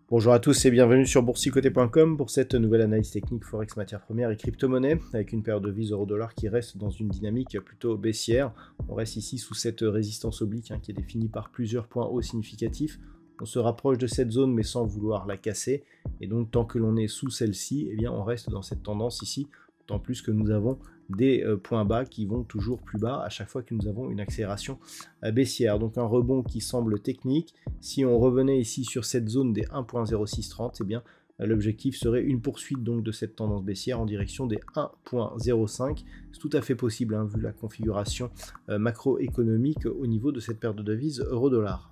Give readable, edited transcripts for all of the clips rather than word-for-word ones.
Bonjour à tous et bienvenue sur boursicoté.com pour cette nouvelle analyse technique Forex matières premières et crypto-monnaie avec une paire de devises euro-dollar qui reste dans une dynamique plutôt baissière. On reste ici sous cette résistance oblique qui est définie par plusieurs points hauts significatifs. On se rapproche de cette zone mais sans vouloir la casser et donc tant que l'on est sous celle-ci, eh bien on reste dans cette tendance ici, d'autant plus que nous avons des points bas qui vont toujours plus bas à chaque fois que nous avons une accélération baissière. Donc un rebond qui semble technique. Si on revenait ici sur cette zone des 1.0630, eh bien l'objectif serait une poursuite donc de cette tendance baissière en direction des 1.05. C'est tout à fait possible vu la configuration macroéconomique au niveau de cette paire de devises euro-dollar.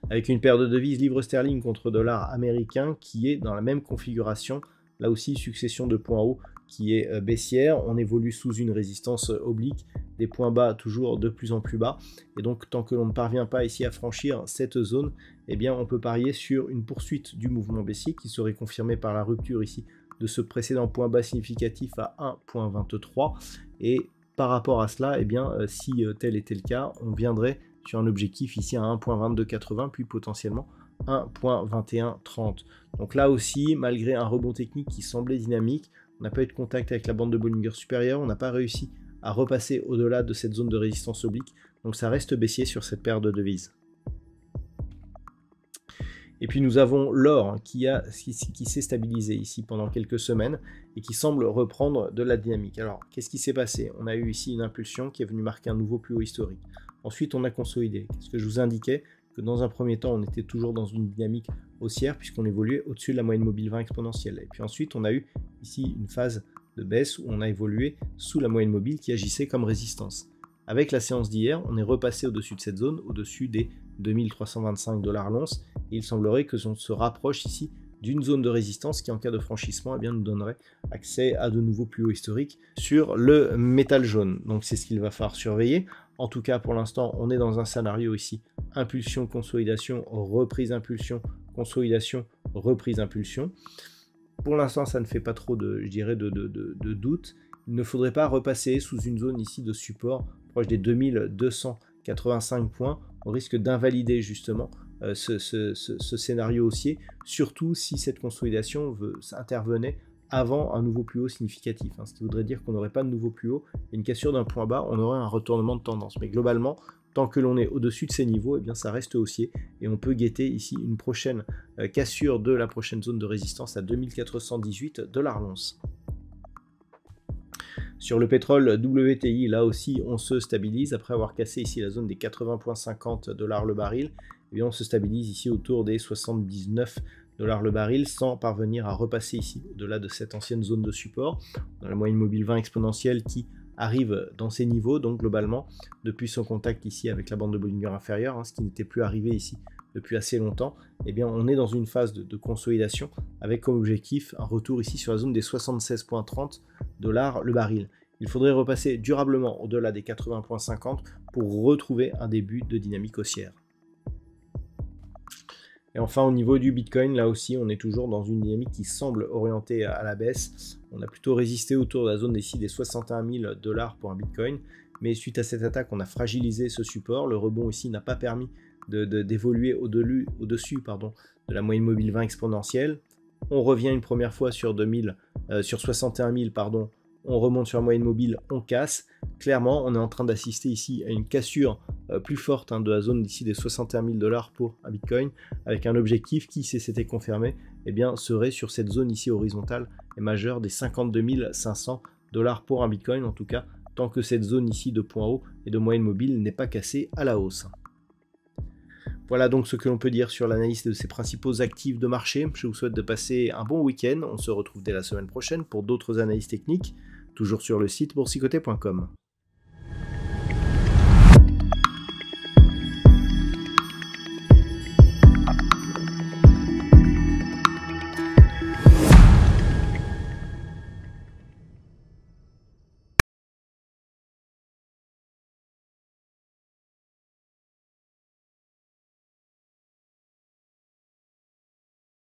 Avec une paire de devises livre sterling contre dollar américain qui est dans la même configuration. Là aussi, succession de points hauts qui est baissière. On évolue sous une résistance oblique, des points bas toujours de plus en plus bas. Et donc, tant que l'on ne parvient pas ici à franchir cette zone, eh bien, on peut parier sur une poursuite du mouvement baissier qui serait confirmée par la rupture ici de ce précédent point bas significatif à 1.23. Et par rapport à cela, eh bien, si tel était le cas, on viendrait sur un objectif ici à 1.2280, puis potentiellement 1.2130. Donc là aussi, malgré un rebond technique qui semblait dynamique, on n'a pas eu de contact avec la bande de Bollinger supérieure, on n'a pas réussi à repasser au-delà de cette zone de résistance oblique, donc ça reste baissier sur cette paire de devises. Et puis nous avons l'or qui s'est stabilisé ici pendant quelques semaines et qui semble reprendre de la dynamique. Alors, qu'est-ce qui s'est passé? On a eu ici une impulsion qui est venue marquer un nouveau plus haut historique. Ensuite, on a consolidé. Qu'est-ce que je vous indiquais? Que dans un premier temps, on était toujours dans une dynamique haussière puisqu'on évoluait au-dessus de la moyenne mobile 20 exponentielle. Et puis ensuite, on a eu ici une phase de baisse où on a évolué sous la moyenne mobile qui agissait comme résistance. Avec la séance d'hier, on est repassé au-dessus de cette zone, au-dessus des 2325 $ l'once. Et il semblerait que l'on se rapproche ici d'une zone de résistance qui, en cas de franchissement, eh bien, nous donnerait accès à de nouveaux plus hauts historiques sur le métal jaune. Donc c'est ce qu'il va falloir surveiller. En tout cas, pour l'instant, on est dans un scénario ici impulsion, consolidation, reprise, impulsion, consolidation, reprise, impulsion. Pour l'instant, ça ne fait pas trop de, je dirais, de doute. Il ne faudrait pas repasser sous une zone ici de support proche des 2285 points. On risque d'invalider justement ce scénario haussier, surtout si cette consolidation intervenait avant un nouveau plus haut significatif, ce qui voudrait dire qu'on n'aurait pas de nouveau plus haut et une cassure d'un point bas, on aurait un retournement de tendance. Mais globalement, tant que l'on est au-dessus de ces niveaux, eh bien ça reste haussier et on peut guetter ici une prochaine cassure de la prochaine zone de résistance à 2418 $ l'once. Sur le pétrole WTI, là aussi, on se stabilise après avoir cassé ici la zone des 80,50 $ le baril. Eh bien, on se stabilise ici autour des 79 $ le baril sans parvenir à repasser ici au-delà de cette ancienne zone de support. Dans la moyenne mobile 20 exponentielle qui arrive dans ces niveaux, donc globalement, depuis son contact ici avec la bande de Bollinger inférieure, ce qui n'était plus arrivé ici depuis assez longtemps, eh bien on est dans une phase de consolidation avec comme objectif un retour ici sur la zone des 76,30 $ le baril. Il faudrait repasser durablement au-delà des 80,50 pour retrouver un début de dynamique haussière. Et enfin, au niveau du Bitcoin, là aussi, on est toujours dans une dynamique qui semble orientée à la baisse. On a plutôt résisté autour de la zone ici des 61 000 $ pour un Bitcoin. Mais suite à cette attaque, on a fragilisé ce support. Le rebond ici n'a pas permis d'évoluer au-dessus de la moyenne mobile 20 exponentielle. On revient une première fois sur 61 000, on remonte sur la moyenne mobile, on casse. Clairement, on est en train d'assister ici à une cassure plus forte de la zone d'ici des 61 000 $ pour un Bitcoin, avec un objectif qui, si c'était confirmé, eh bien, serait sur cette zone ici horizontale et majeure des 52 500 $ pour un Bitcoin, en tout cas, tant que cette zone ici de point haut et de moyenne mobile n'est pas cassée à la hausse. Voilà donc ce que l'on peut dire sur l'analyse de ces principaux actifs de marché. Je vous souhaite de passer un bon week-end. On se retrouve dès la semaine prochaine pour d'autres analyses techniques, toujours sur le site boursicoté.com.